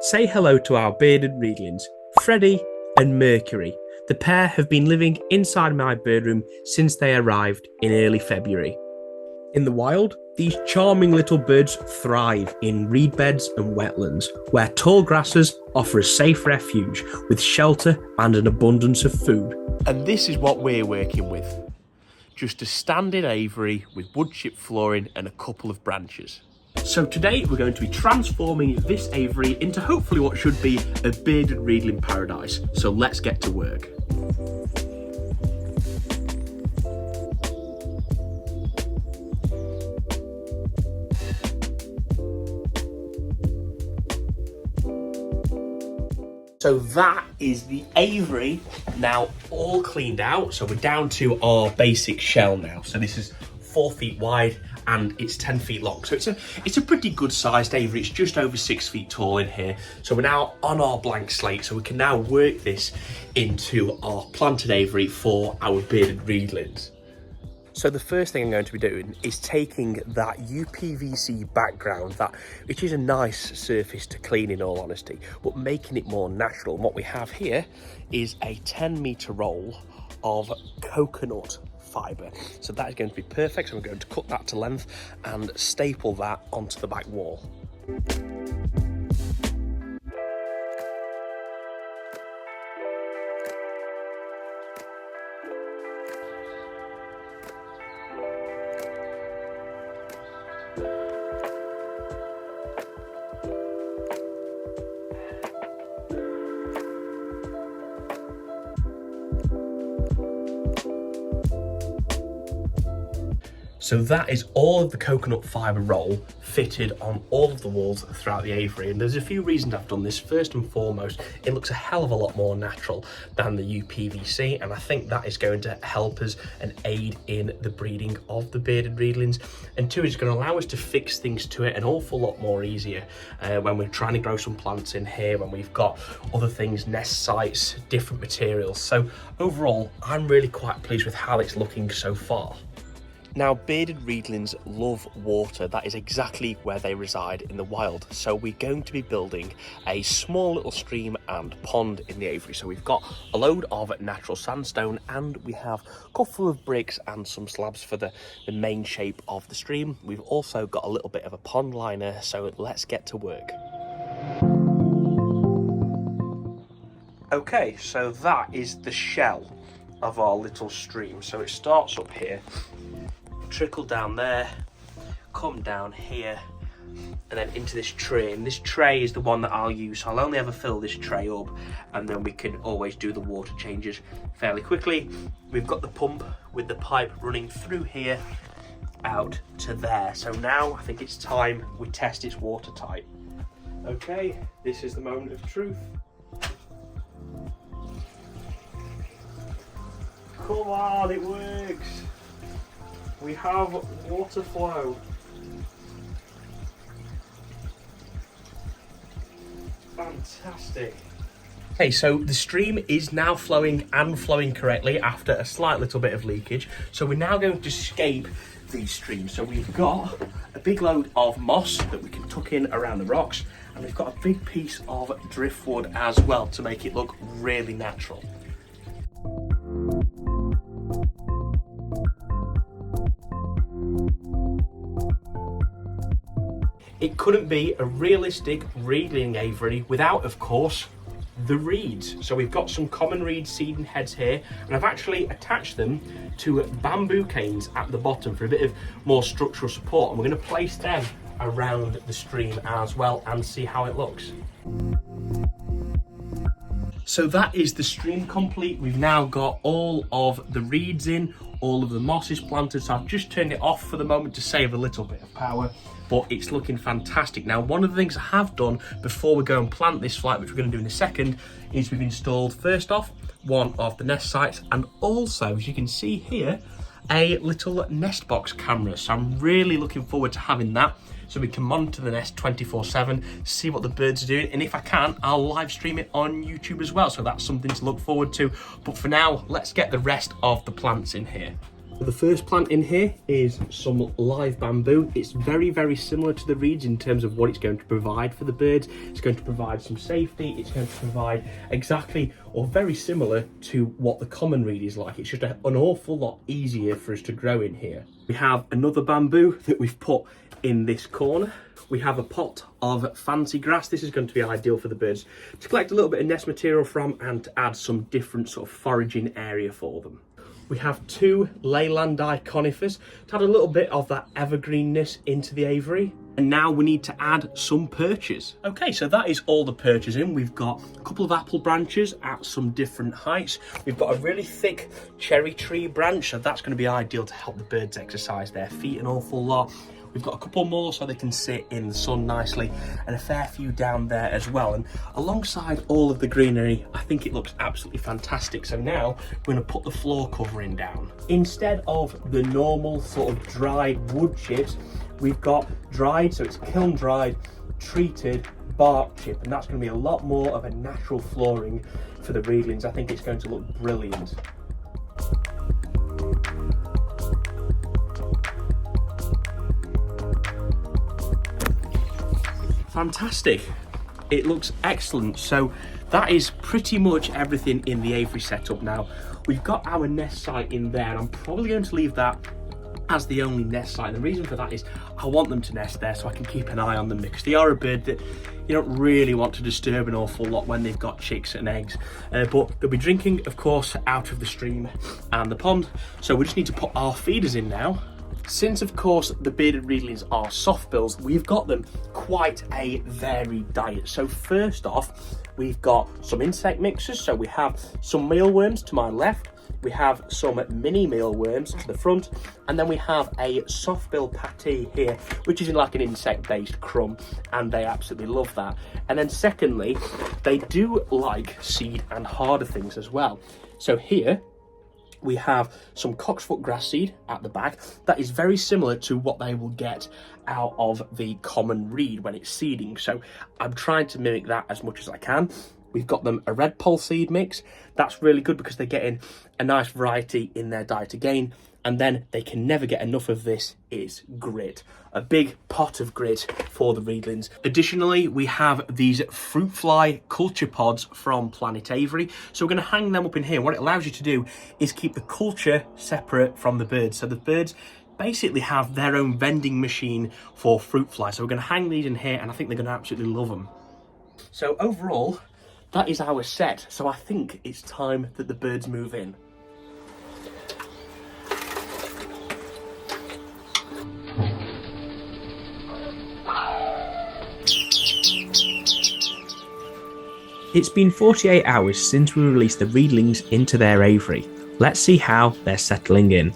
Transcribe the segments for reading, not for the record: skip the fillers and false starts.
Say hello to our bearded Reedlings, Freddie and Mercury. The pair have been living inside my bird room since they arrived in early February. In the wild, these charming little birds thrive in reed beds and wetlands, where tall grasses offer a safe refuge with shelter and an abundance of food. And this is what we're working with. Just a standard aviary with wood chip flooring and a couple of branches. So today we're going to be transforming this aviary into hopefully what should be a bearded Reedling paradise. So let's get to work. So that is the aviary now all cleaned out. So we're down to our basic shell now. So this is 4 feet wide and it's 10 feet long. So it's a pretty good sized aviary. It's just over 6 feet tall in here. So we're now on our blank slate. So we can now work this into our planted aviary for our bearded Reedlings. So the first thing I'm going to be doing is taking that UPVC background, which is a nice surface to clean in all honesty, but making it more natural. And what we have here is a 10-meter roll of coconut fibre. So that is going to be perfect. So I'm going to cut that to length and staple that onto the back wall. So that is all of the coconut fibre roll fitted on all of the walls throughout the aviary. And there's a few reasons I've done this. First and foremost, it looks a hell of a lot more natural than the UPVC. And I think that is going to help us and aid in the breeding of the bearded Reedlings. And two, it's going to allow us to fix things to it an awful lot more easier when we're trying to grow some plants in here, when we've got other things, nest sites, different materials. So overall, I'm really quite pleased with how it's looking so far. Now, bearded Reedlings love water. That is exactly where they reside in the wild. So we're going to be building a small little stream and pond in the aviary. So we've got a load of natural sandstone and we have a couple of bricks and some slabs for the main shape of the stream. We've also got a little bit of a pond liner. So let's get to work. Okay, so that is the shell of our little stream. So it starts up here, trickle down there, come down here, and then into this tray. And this tray is the one that I'll use. So I'll only ever fill this tray up, and then we can always do the water changes fairly quickly. We've got the pump with the pipe running through here out to there. So now I think it's time we test it's watertight. Okay, this is the moment of truth. Come on, it works. We have water flow. Fantastic. Okay, so the stream is now flowing and flowing correctly after a slight little bit of leakage. So we're now going to scape these streams. So we've got a big load of moss that we can tuck in around the rocks, and we've got a big piece of driftwood as well to make it look really natural. It couldn't be a realistic Reedling aviary without, of course, the reeds. So we've got some common reed seeding heads here, and I've actually attached them to bamboo canes at the bottom for a bit of more structural support. And we're going to place them around the stream as well and see how it looks. So that is the stream complete. We've now got all of the reeds in, all of the moss is planted. So I've just turned it off for the moment to save a little bit of power, but it's looking fantastic. Now, one of the things I have done before we go and plant this flight, which we're going to do in a second, is we've installed, first off, one of the nest sites, and also, as you can see here, a little nest box camera. So I'm really looking forward to having that, so we can monitor the nest 24/7, see what the birds are doing, and if I can, I'll live stream it on YouTube as well. So that's something to look forward to. But for now, let's get the rest of the plants in here. The first plant in here is some live bamboo. It's very, very similar to the reeds in terms of what it's going to provide for the birds. It's going to provide some safety. It's going to provide exactly or very similar to what the common reed is like. It's just an awful lot easier for us to grow in here. We have another bamboo that we've put in this corner. We have a pot of fancy grass. This is going to be ideal for the birds to collect a little bit of nest material from and to add some different sort of foraging area for them. We have 2 Leylandi conifers to add a little bit of that evergreenness into the aviary. And now we need to add some perches. Okay, so that is all the perches in. We've got a couple of apple branches at some different heights. We've got a really thick cherry tree branch, so that's going to be ideal to help the birds exercise their feet an awful lot. We've got a couple more so they can sit in the sun nicely, and a fair few down there as well. And alongside all of the greenery, I think it looks absolutely fantastic. So now we're going to put the floor covering down. Instead of the normal sort of dried wood chips, we've got dried, so it's kiln dried, treated bark chip, and that's going to be a lot more of a natural flooring for the Reedlings. I think it's going to look brilliant. Fantastic, it looks excellent. So that is pretty much everything in the aviary setup now. We've got our nest site in there, and I'm probably going to leave that as the only nest site. And the reason for that is I want them to nest there so I can keep an eye on them, because they are a bird that you don't really want to disturb an awful lot when they've got chicks and eggs. But they'll be drinking, of course, out of the stream and the pond. So we just need to put our feeders in now. Since, of course, the bearded Reedlings are soft bills, we've got them quite a varied diet. So first off, we've got some insect mixers. So we have some mealworms to my left, we have some mini mealworms to the front, and then we have a soft bill patty here, which is in like an insect-based crumb, and they absolutely love that. And then secondly, they do like seed and harder things as well. So here, we have some cocksfoot grass seed at the back. That is very similar to what they will get out of the common reed when it's seeding. So I'm trying to mimic that as much as I can. We've got them a red pole seed mix. That's really good because they're getting a nice variety in their diet again. And then they can never get enough of this is grit. A big pot of grit for the Reedlings. Additionally, we have these fruit fly culture pods from Planet Aviary. So we're going to hang them up in here. What it allows you to do is keep the culture separate from the birds. So the birds basically have their own vending machine for fruit fly. So we're going to hang these in here, and I think they're going to absolutely love them. So overall, that is our set. So I think it's time that the birds move in. It's been 48 hours since we released the Reedlings into their aviary. Let's see how they're settling in.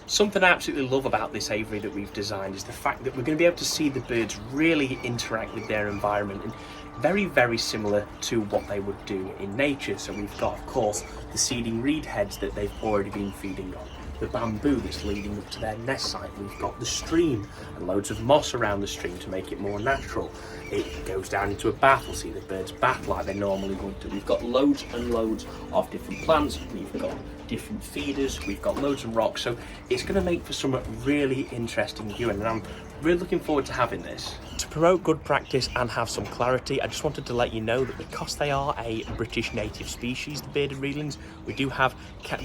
Something I absolutely love about this aviary that we've designed is the fact that we're going to be able to see the birds really interact with their environment, and very, very similar to what they would do in nature. So we've got, of course, the seeding reed heads that they've already been feeding on, the bamboo that's leading up to their nest site. We've got the stream and loads of moss around the stream to make it more natural. It goes down into a bath. We'll see the birds bath like they normally would do. We've got loads and loads of different plants. We've got different feeders. We've got loads of rocks. So it's going to make for some really interesting viewing, and I'm really looking forward to having this. To promote good practice and have some clarity, I just wanted to let you know that because they are a British native species, the bearded Reedlings, we do have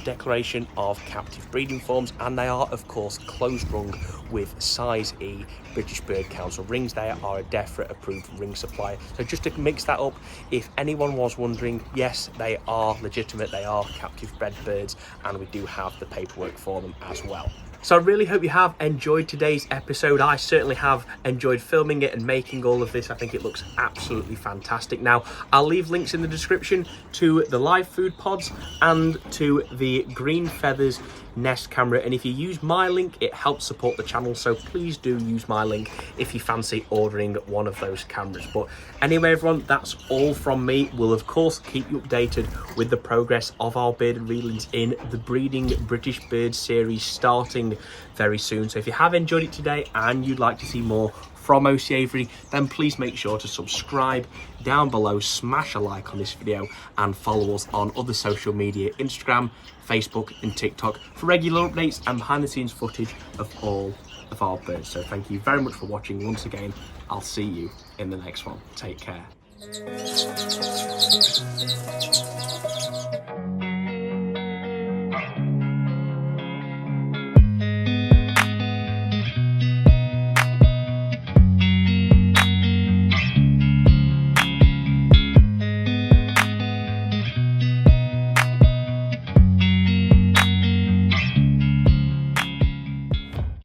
declaration of captive breeding forms, and they are of course closed rung with size E British Bird Council rings. They are a DEFRA approved ring supplier. So just to mix that up, if anyone was wondering, yes, they are legitimate, they are captive bred birds, and we do have the paperwork for them as well. So I really hope you have enjoyed today's episode. I certainly have enjoyed filming it and making all of this. I think it looks absolutely fantastic. Now, I'll leave links in the description to the live food pods and to the Green Feathers Nest camera, and if you use my link, it helps support the channel, so please do use my link if you fancy ordering one of those cameras. But anyway, everyone, that's all from me. We'll of course keep you updated with the progress of our bearded Reedlings in the Breeding British Birds series starting very soon. So if you have enjoyed it today and you'd like to see more from OC Aviary, then please make sure to subscribe down below, smash a like on this video, and follow us on other social media, Instagram, Facebook and TikTok, for regular updates and behind the scenes footage of all of our birds. So thank you very much for watching once again. I'll see you in the next one. Take care.